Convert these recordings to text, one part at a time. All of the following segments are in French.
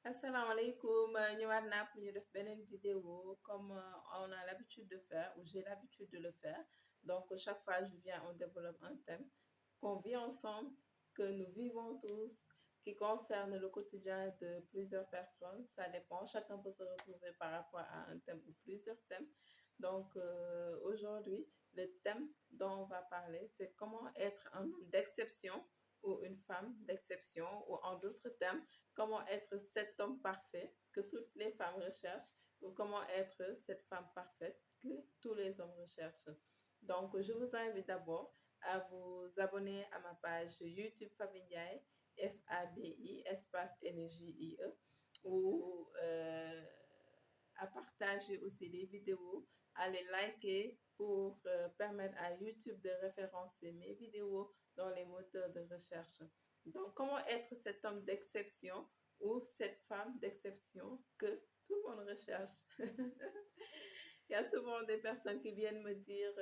Asalaamaaleykum ñëwaat naa pour ñu def beneen vidéo comme on a l'habitude de faire ou j'ai l'habitude de le faire. Donc chaque fois je viens, on développe un thème qu'on vit ensemble, que nous vivons tous, qui concerne le quotidien de plusieurs personnes. Ça dépend, chacun peut se retrouver par rapport à un thème ou plusieurs thèmes. Donc aujourd'hui, le thème dont on va parler, c'est comment être un homme d'exception ou une femme d'exception, ou en d'autres termes, comment être cet homme parfait que toutes les femmes recherchent, ou comment être cette femme parfaite que tous les hommes recherchent. Donc, je vous invite d'abord à vous abonner à ma page YouTube Fabiñdiaye, Fabi, espace NJIE, ou à partager aussi des vidéos, à les liker pour permettre à YouTube de référencer mes vidéos dans les moteurs de recherche. Donc, comment être cet homme d'exception ou cette femme d'exception que tout le monde recherche? Il y a souvent des personnes qui viennent me dire,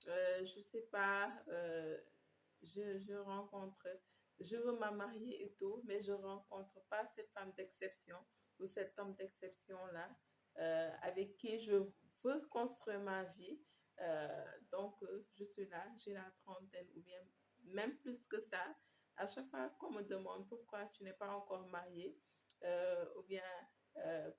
je ne sais pas, je rencontre, je veux me marier et tout, mais je ne rencontre pas cette femme d'exception ou cet homme d'exception-là avec qui je veux construire ma vie. Donc, je suis là, j'ai la trentaine ou bien même plus que ça. À chaque fois qu'on me demande pourquoi tu n'es pas encore marié, ou bien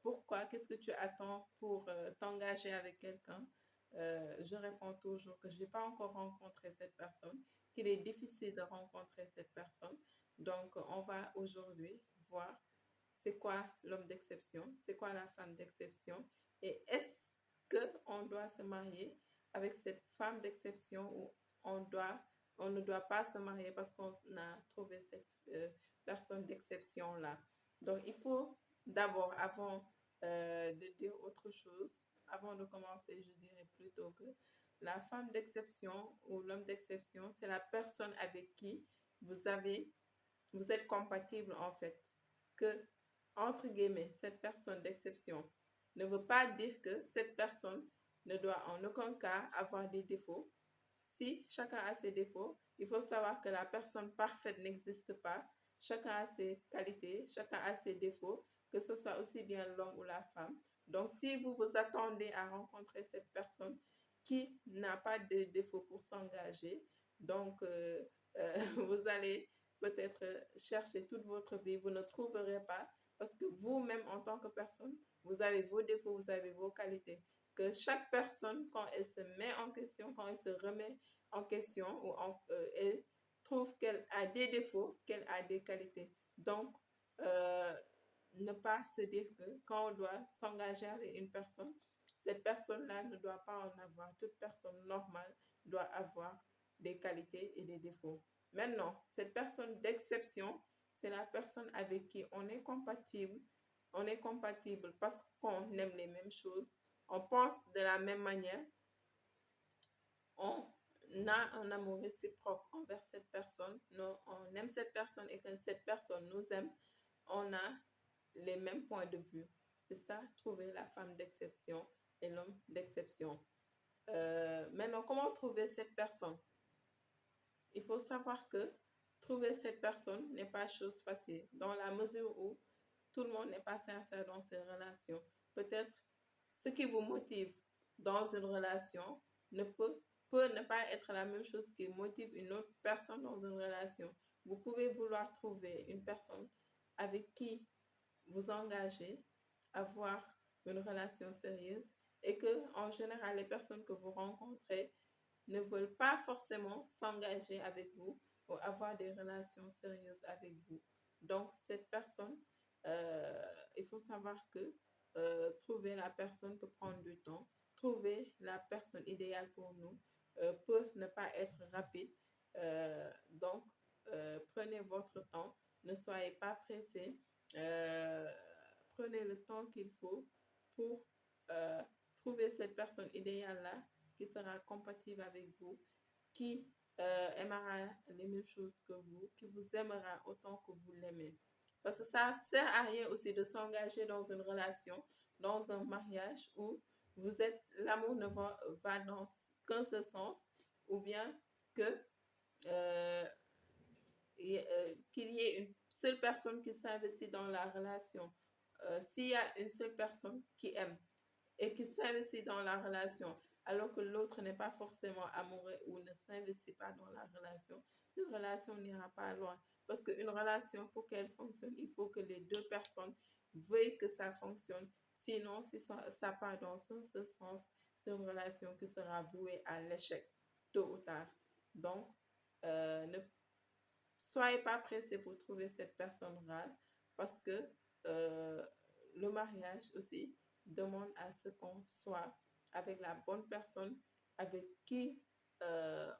pourquoi, qu'est-ce que tu attends pour t'engager avec quelqu'un, je réponds toujours que je n'ai pas encore rencontré cette personne, qu'il est difficile de rencontrer cette personne. Donc, on va aujourd'hui voir c'est quoi l'homme d'exception, c'est quoi la femme d'exception, et est-ce qu'on doit se marier avec cette femme d'exception ou on ne doit pas se marier parce qu'on a trouvé cette personne d'exception-là. Donc, il faut d'abord, avant de dire autre chose, avant de commencer, je dirais plutôt que la femme d'exception ou l'homme d'exception, c'est la personne avec qui vous êtes compatible en fait. Que, entre guillemets, cette personne d'exception ne veut pas dire que cette personne ne doit en aucun cas avoir des défauts. Si chacun a ses défauts, il faut savoir que la personne parfaite n'existe pas. Chacun a ses qualités, chacun a ses défauts, que ce soit aussi bien l'homme ou la femme. Donc, si vous vous attendez à rencontrer cette personne qui n'a pas de défauts pour s'engager, donc vous allez peut-être chercher toute votre vie, vous ne trouverez pas parce que vous-même, en tant que personne, vous avez vos défauts, vous avez vos qualités. Que chaque personne, quand elle se met en question, quand elle se remet en question, elle trouve qu'elle a des défauts, qu'elle a des qualités. Donc, ne pas se dire que quand on doit s'engager avec une personne, cette personne-là ne doit pas en avoir. Toute personne normale doit avoir des qualités et des défauts. Maintenant, cette personne d'exception, c'est la personne avec qui on est compatible. On est compatible parce qu'on aime les mêmes choses, on pense de la même manière, on a un amour réciproque envers cette personne, on aime cette personne et que cette personne nous aime, on a les mêmes points de vue. C'est ça, trouver la femme d'exception et l'homme d'exception. Maintenant, comment trouver cette personne? Il faut savoir que trouver cette personne n'est pas chose facile, dans la mesure où tout le monde n'est pas sincère dans ses relations. Peut-être ce qui vous motive dans une relation peut ne pas être la même chose qui motive une autre personne dans une relation. Vous pouvez vouloir trouver une personne avec qui vous engager, avoir une relation sérieuse et que, en général, les personnes que vous rencontrez ne veulent pas forcément s'engager avec vous ou avoir des relations sérieuses avec vous. Donc, cette personne, il faut savoir que trouver la personne peut prendre du temps. Trouver la personne idéale pour nous peut ne pas être rapide. Donc, prenez votre temps. Ne soyez pas pressé. Euh, Prenez le temps qu'il faut pour trouver cette personne idéale-là qui sera compatible avec vous, qui aimera les mêmes choses que vous, qui vous aimera autant que vous l'aimez. Parce que ça ne sert à rien aussi de s'engager dans une relation, dans un mariage où l'amour ne va dans qu'un seul sens, ou bien que euh, qu'il y ait une seule personne qui s'investit dans la relation. s'il y a une seule personne qui aime et qui s'investit dans la relation, alors que l'autre n'est pas forcément amoureux ou ne s'investit pas dans la relation, cette relation n'ira pas loin. Parce qu'une relation, pour qu'elle fonctionne, il faut que les deux personnes veuillent que ça fonctionne. Sinon, si ça part dans ce sens, c'est une relation qui sera vouée à l'échec, tôt ou tard. Donc, ne soyez pas pressés pour trouver cette personne rare parce que euh, le mariage aussi demande à ce qu'on soit avec la bonne personne avec qui euh,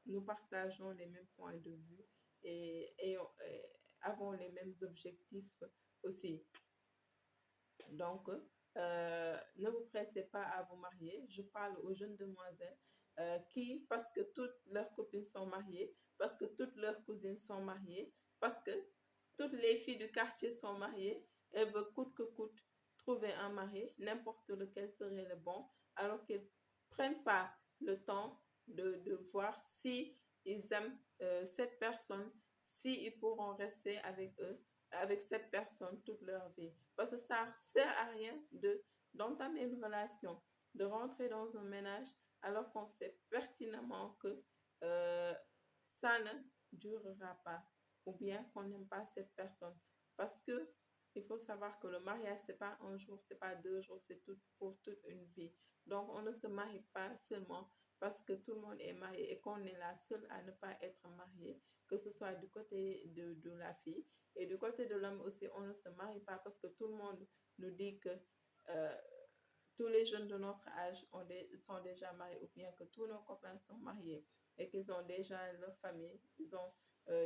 nous partageons les mêmes points de vue et avons les mêmes objectifs aussi. Donc, ne vous pressez pas à vous marier. Je parle aux jeunes demoiselles qui, parce que toutes leurs copines sont mariées, parce que toutes leurs cousines sont mariées, parce que toutes les filles du quartier sont mariées, elles veulent coûte que coûte trouver un mari, n'importe lequel serait le bon, alors qu'elles ne prennent pas le temps de voir si ils aiment cette personne, si ils pourront rester avec cette personne toute leur vie. Parce que ça ne sert à rien d'entamer une relation, de rentrer dans un ménage alors qu'on sait pertinemment que euh, ça ne durera pas ou bien qu'on n'aime pas cette personne. Parce que il faut savoir que le mariage, ce n'est pas un jour, ce n'est pas 2 jours, c'est tout pour toute une vie. Donc, on ne se marie pas seulement parce que tout le monde est marié et qu'on est la seule à ne pas être mariée, que ce soit du côté de la fille. Et du côté de l'homme aussi, on ne se marie pas parce que tout le monde nous dit que euh, tous les jeunes de notre âge sont déjà mariés ou bien que tous nos copains sont mariés et qu'ils ont déjà leur famille, ils ont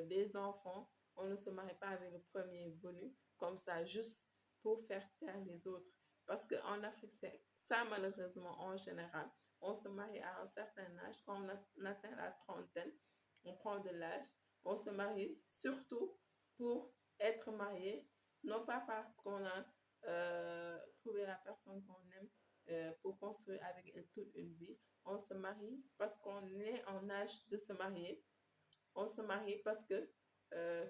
des enfants. On ne se marie pas avec le premier venu comme ça, juste pour faire taire les autres. Parce qu'en Afrique, c'est ça malheureusement en général. On se marie à un certain âge. Quand on atteint la trentaine, on prend de l'âge. On se marie surtout pour être marié, non pas parce qu'on a trouvé la personne qu'on aime pour construire avec elle toute une vie. On se marie parce qu'on est en âge de se marier. On se marie parce que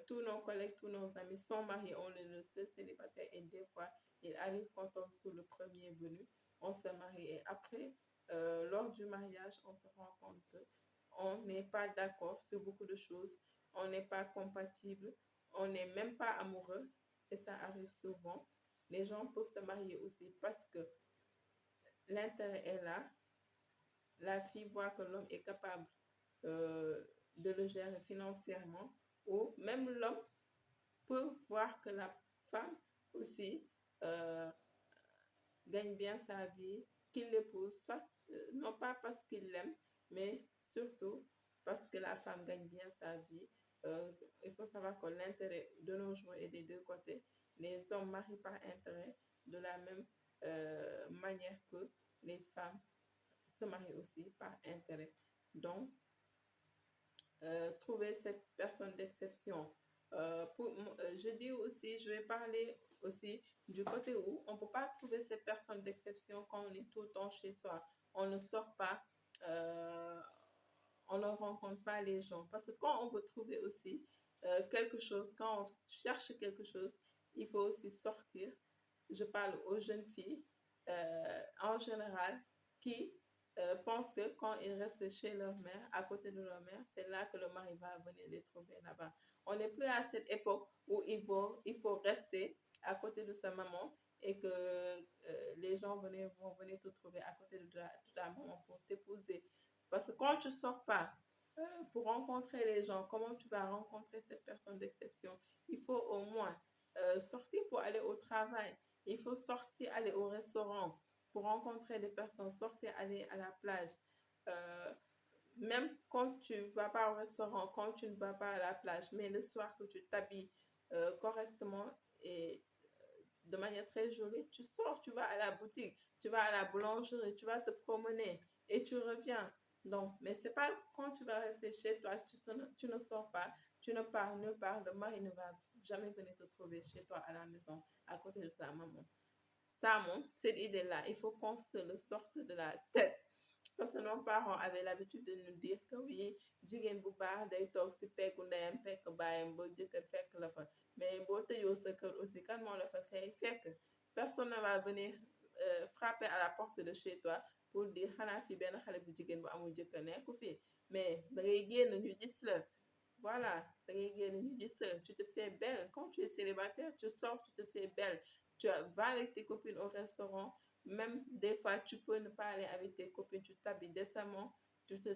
tous nos collègues, tous nos amis sont mariés, on est le seul célibataire et des fois, il arrive qu'on tombe sur le premier venu, on se marie et après, lors du mariage, on se rend compte que on n'est pas d'accord sur beaucoup de choses, on n'est pas compatible, on n'est même pas amoureux et ça arrive souvent. Les gens peuvent se marier aussi parce que l'intérêt est là, la fille voit que l'homme est capable euh, de le gérer financièrement, ou même l'homme peut voir que la femme aussi euh, gagne bien sa vie, qu'il l'épouse, soit non pas parce qu'il l'aime, mais surtout parce que la femme gagne bien sa vie. Euh, il faut savoir que l'intérêt de nos jours est des deux côtés. Les hommes marient par intérêt de la même manière que les femmes se marient aussi par intérêt. Donc, trouver cette personne d'exception. Je dis aussi, je vais parler aussi du côté où on ne peut pas trouver cette personne d'exception quand on est tout le temps chez soi. On ne sort pas, euh, on ne rencontre pas les gens. Parce que quand on veut trouver aussi quelque chose, quand on cherche quelque chose, il faut aussi sortir. Je parle aux jeunes filles en général qui pensent que quand ils restent chez leur mère, à côté de leur mère, c'est là que le mari va venir les trouver là-bas. On n'est plus à cette époque où il faut rester à côté de sa maman et que les gens vont venir te trouver à côté de ta maman pour t'épouser. Parce que quand tu ne sors pas pour rencontrer les gens, comment tu vas rencontrer cette personne d'exception? Il faut au moins sortir pour aller au travail. Il faut sortir, aller au restaurant pour rencontrer des personnes, sortir, aller à la plage. Euh, Même quand tu ne vas pas au restaurant, quand tu ne vas pas à la plage, mais le soir que tu t'habilles correctement et de manière très jolie, tu sors, tu vas à la boutique, tu vas à la boulangerie, tu vas te promener et tu reviens. Donc, mais c'est pas quand tu vas rester chez toi, tu ne sors pas, tu ne pars nulle part, le mari ne va jamais venir te trouver chez toi à la maison, à côté de sa maman. Ça, cette idée-là, il faut qu'on se le sorte de la tête. parce que nos parents avaient l'habitude de nous dire que oui, jigéen bu baax day toog si peggu ndeyam fekk baayam ba jëkkër fekk la fa mais boo tëjoo sa kër aussi kan moo la fa fekk personne ne va venir frapper à la porte de chez toi pour dire xanaa fi benn xale bu jigéen bu amul jëkkër nekku fi mais da ngay génn ñu gis la voilà da ngay génn ñu gis la tu te fais belle quand tu es célibataire tu sors tu te fais belle vas avec tes copines au restaurant. Même des fois, tu peux ne pas aller avec tes copines, tu t'habilles décemment, tu te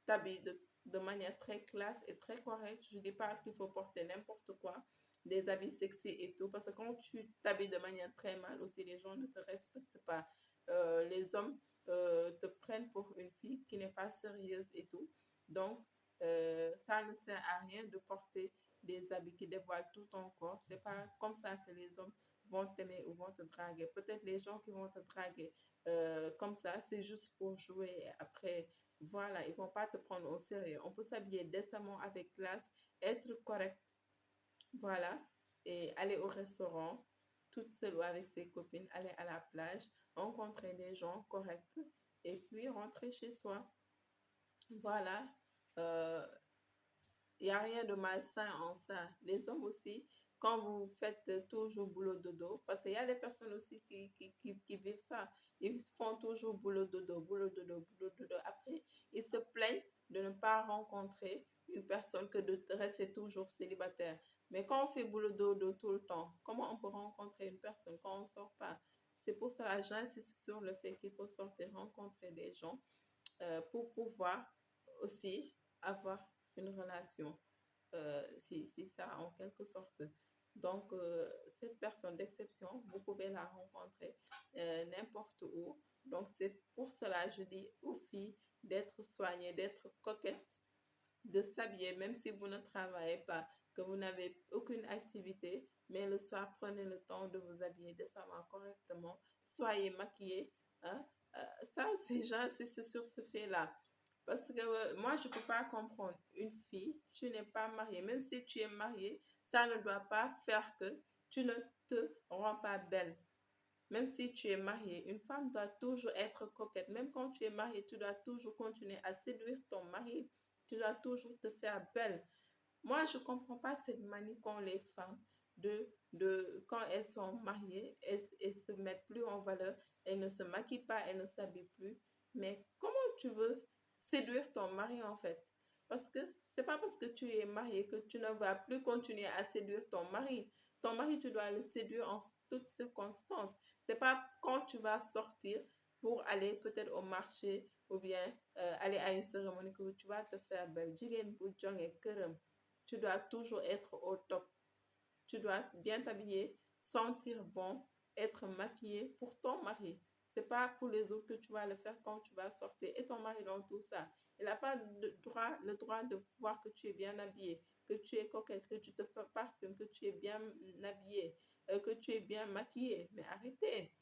t'habilles de manière très classe et très correcte. Je ne dis pas qu'il faut porter n'importe quoi, des habits sexy et tout, parce que quand tu t'habilles de manière très mal aussi, les gens ne te respectent pas. Les hommes te prennent pour une fille qui n'est pas sérieuse et tout. Donc, ça ne sert à rien de porter des habits qui dévoilent tout ton corps. C'est pas comme ça que les hommes vont t'aimer ou vont te draguer. Peut-être les gens qui vont te draguer comme ça, c'est juste pour jouer. Après, voilà, ils vont pas te prendre au sérieux. On peut s'habiller décemment avec classe, être correct, voilà, et aller au restaurant, toute seule ou avec ses copines, aller à la plage, rencontrer des gens corrects et puis rentrer chez soi. Voilà. Euh, il n'y a rien de malsain en ça. Les hommes aussi, quand vous faites toujours boulot dodo, parce qu'il y a des personnes aussi qui vivent ça, ils font toujours boulot dodo, boulot dodo, boulot dodo. Après, ils se plaignent de ne pas rencontrer une personne que de rester toujours célibataire. Mais quand on fait boulot dodo tout le temps, comment on peut rencontrer une personne quand on ne sort pas? C'est pour cela que j'insiste sur le fait qu'il faut sortir, rencontrer des gens pour pouvoir aussi avoir une relation. C'est ça en quelque sorte. Donc, cette personne d'exception, vous pouvez la rencontrer n'importe où. Donc, c'est pour cela que je dis aux filles d'être soignées, d'être coquettes, de s'habiller, même si vous ne travaillez pas, que vous n'avez aucune activité, mais le soir, prenez le temps de vous habiller décemment, correctement, soyez maquillés. Hein? Ça aussi, j'insiste sur ce fait-là. Parce que moi, je ne peux pas comprendre une fille, tu n'es pas mariée, même si tu es mariée, ça ne doit pas faire que tu ne te rends pas belle. Même si tu es mariée, une femme doit toujours être coquette. Même quand tu es mariée, tu dois toujours continuer à séduire ton mari. Tu dois toujours te faire belle. Moi, je ne comprends pas cette manie qu'ont les femmes quand elles sont mariées, elles se mettent plus en valeur, elles ne se maquillent pas, elles ne s'habillent plus. Mais comment tu veux séduire ton mari en fait? Parce que c'est pas parce que tu es marié que tu ne vas plus continuer à séduire ton mari. Ton mari, tu dois le séduire en toutes circonstances. C'est pas quand tu vas sortir pour aller peut-être au marché ou bien aller à une cérémonie que tu vas te faire belle. Jigéen bu jonge këram, tu dois toujours être au top. Tu dois bien t'habiller, sentir bon, être maquillée pour ton mari. C'est pas pour les autres que tu vas le faire quand tu vas sortir. Et ton mari dans tout ça. Il n'a pas le droit de voir que tu es bien habillée, que tu es coquette, que tu te parfumes, que tu es bien habillée, que tu es bien maquillée. Mais arrêtez.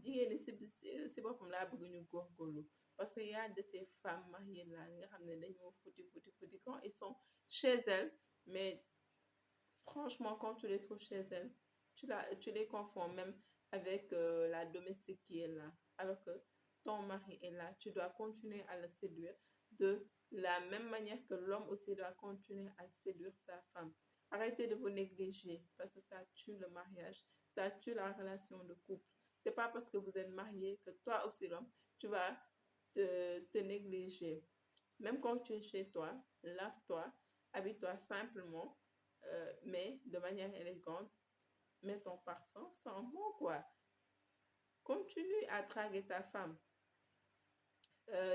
Jigéen ñi si boppam laa bëgg ñu góorgóorlu parce que y a de ces femmes mariées là nga xam ne dañoo futi quand ils sont chez elles mais franchement, quand tu les trouves chez elles, tu les confonds même avec la domestique qui est là. Alors que ton mari est là, tu dois continuer à le séduire de la même manière que l'homme aussi doit continuer à séduire sa femme. Arrêtez de vous négliger parce que ça tue le mariage, ça tue la relation de couple. C'est pas parce que vous êtes marié que toi aussi l'homme, tu vas te négliger. Même quand tu es chez toi, lave-toi, habille-toi simplement mais de manière élégante, mets ton parfum, sens bon quoi. Continue à draguer ta femme.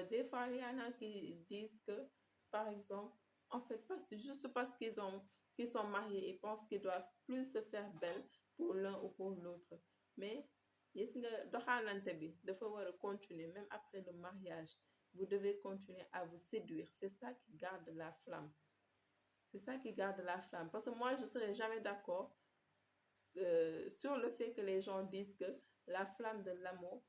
Des fois, il y en a qui disent que, par exemple, en fait, c'est juste parce qu'ils sont mariés et pensent qu'ils doivent plus se faire belle pour l'un ou pour l'autre. Mais, gis nga doxalante bi dafa war a continuer même après le mariage. Vous devez continuer à vous séduire. C'est ça qui garde la flamme. C'est ça qui garde la flamme. Parce que moi, je ne serais jamais d'accord sur le fait que les gens disent que la flamme de l'amour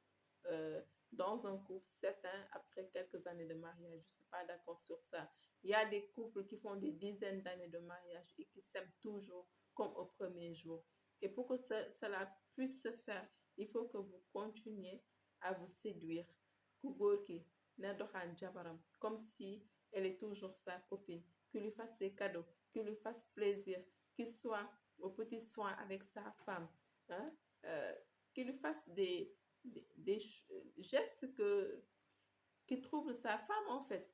dans un couple s'éteint après quelques années de mariage. Je ne suis pas d'accord sur ça. Il y a des couples qui font des dizaines d'années de mariage et qui s'aiment toujours comme au premier jour. Et pour que cela puisse se faire, il faut que vous continuiez à vous séduire. Ku góor ki na doxaan jabaram comme si elle est toujours sa copine, qu'il lui fasse ses cadeaux, qu'il lui fasse plaisir, qu'il soit au petit soin avec sa femme, hein, euh, qu'il lui fasse des gestes qui troublent sa femme en fait.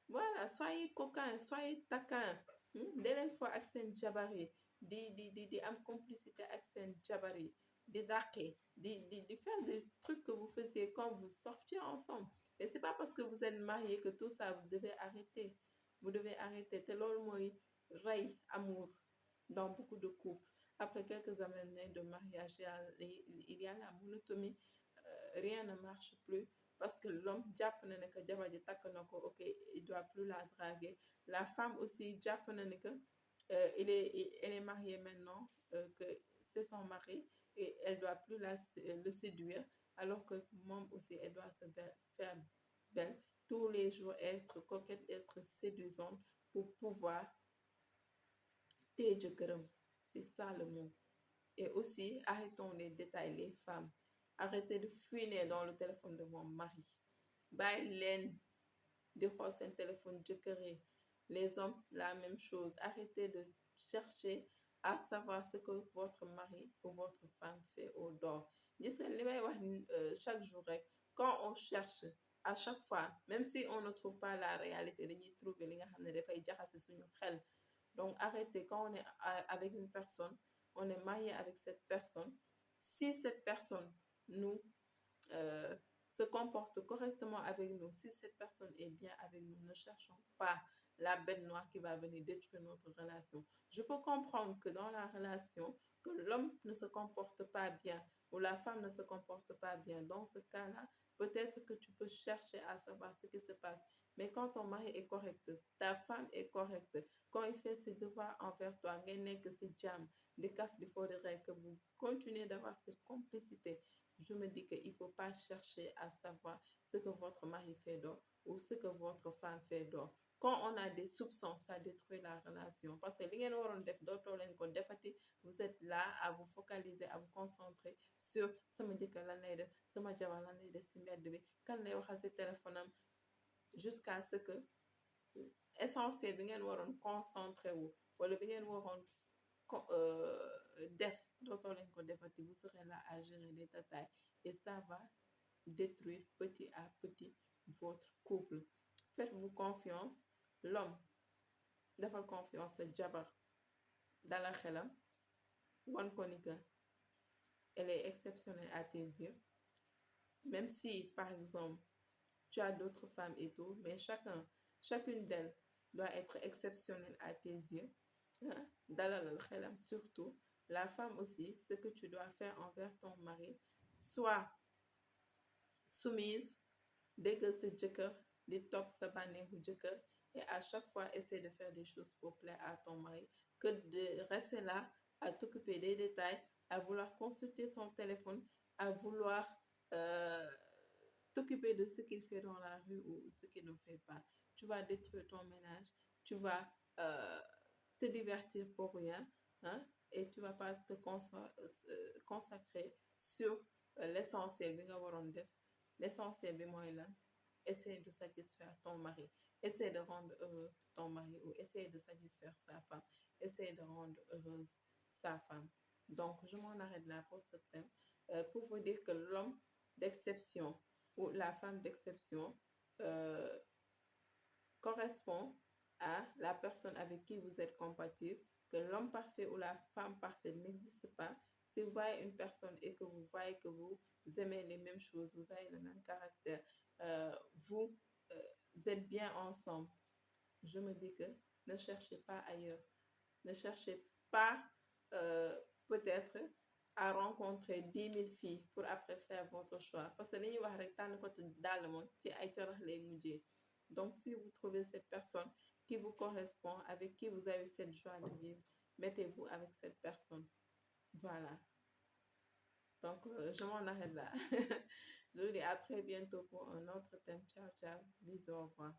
Voilà, soyez coquin, soyez taquin. Dès leen fois ak seen jabar yi di am complicité ak seen jabar yi di dàqe di faire des trucs que vous faisiez quand vous sortiez ensemble. Et c'est pas parce que vous êtes mariés que tout ça vous devez arrêter. Vous devez arrêter. Te loolu mooy rey amour dans beaucoup de couples. Après quelques années de mariage, il y a la monotomie. Rien ne marche plus parce que l'homme jàpp na ne que jabar ji takk na ko, ok, il doit plus la draguer. La femme aussi jàpp na ne que elle est mariée maintenant, que c'est son mari et elle doit plus le séduire, alors que moom aussi elle doit se faire belle tous les jours, être coquette, être séduisante pour pouvoir téye jëkkëram. C'est ça le mot. Et aussi, arrêtons les détails, les femmes. Arrêtez de fouiner dans le téléphone de mon mari. Bàyyi leen di xool seen téléphone jëkkër yi. Les hommes, la même chose. Arrêtez de chercher à savoir ce que votre mari ou votre femme fait au dehors. Gis nga li may wax chaque jour rek, quand on cherche à chaque fois, même si on ne trouve pas la réalité, dañuy trouver li nga xam ne dafay jaxase suñu xel. Donc arrêtez, quand on est avec une personne, on est marié avec cette personne. Si cette personne nous euh, se comporte correctement avec nous, si cette personne est bien avec nous, ne cherchons pas la bête noire qui va venir détruire notre relation. Je peux comprendre que dans la relation, que l'homme ne se comporte pas bien ou la femme ne se comporte pas bien. Dans ce cas-là, peut-être que tu peux chercher à savoir ce qui se passe. Mais quand ton mari est correct, ta femme est correcte, quand il fait ses devoirs envers toi, que c'est jam, des cafés, il faudrait que vous continuez d'avoir cette complicité. Je me dis qu'il ne faut pas chercher à savoir ce que votre mari fait d'or ou ce que votre femme fait d'or. Quand on a des soupçons, ça détruit la relation. Parce que vous êtes là à vous focaliser, à vous concentrer sur ce me dit que l'année ce me dit que l'année de quand les waxal téléphone jusqu'à ce que essentiel bi ngeen waroon concentré wu wala bi ngeen waroon def dootoo leen ko defati. Vous serez là à gérer des détails et ça va détruire petit à petit votre couple. Faites-vous confiance. L'homme defal confiance sa jabar dalal xelam wan ko ni que elle est exceptionnelle à tes yeux, même si par exemple tu as d'autres femmes et tout, mais chacune d'elles doit être exceptionnelle à tes yeux. Hein? Dalalal xelam surtout. La femme aussi, ce que tu dois faire envers ton mari, soit soumise, déggal sa jëkkër, di topp sa bànneexu jëkkër, et à chaque fois essaie de faire des choses pour plaire à ton mari, que de rester là à t'occuper des détails, à vouloir consulter son téléphone, à vouloir t'occuper de ce qu'il fait dans la rue ou ce qu'il ne fait pas. Tu vas détruire ton ménage, tu vas te divertir pour rien, hein, et tu vas pas te consacrer sur l'essentiel bi nga waroon def. L'essentiel bi mooy lan? Essayer de satisfaire ton mari, essayer de rendre heureux ton mari ou essayer de satisfaire sa femme, essayer de rendre heureuse sa femme. Donc je m'en arrête là pour ce thème, pour vous dire que l'homme d'exception ou la femme d'exception correspond à la personne avec qui vous êtes compatible, que l'homme parfait ou la femme parfaite n'existe pas. Si vous voyez une personne et que vous voyez que vous aimez les mêmes choses, vous avez le même caractère, vous êtes bien ensemble, je me dis que ne cherchez pas ailleurs. Ne cherchez pas peut-être à rencontrer 10 000 filles pour après faire votre choix. Parce que li ñuy wax rek tànn ko dàll moom ci ay carax lay mujjee. Donc si vous trouvez cette personne qui vous correspond, avec qui vous avez cette joie de vivre, mettez-vous avec cette personne. Voilà. Donc je m'en arrête là. Je vous dis à très bientôt pour un autre thème. Ciao, ciao. Bisous, au revoir.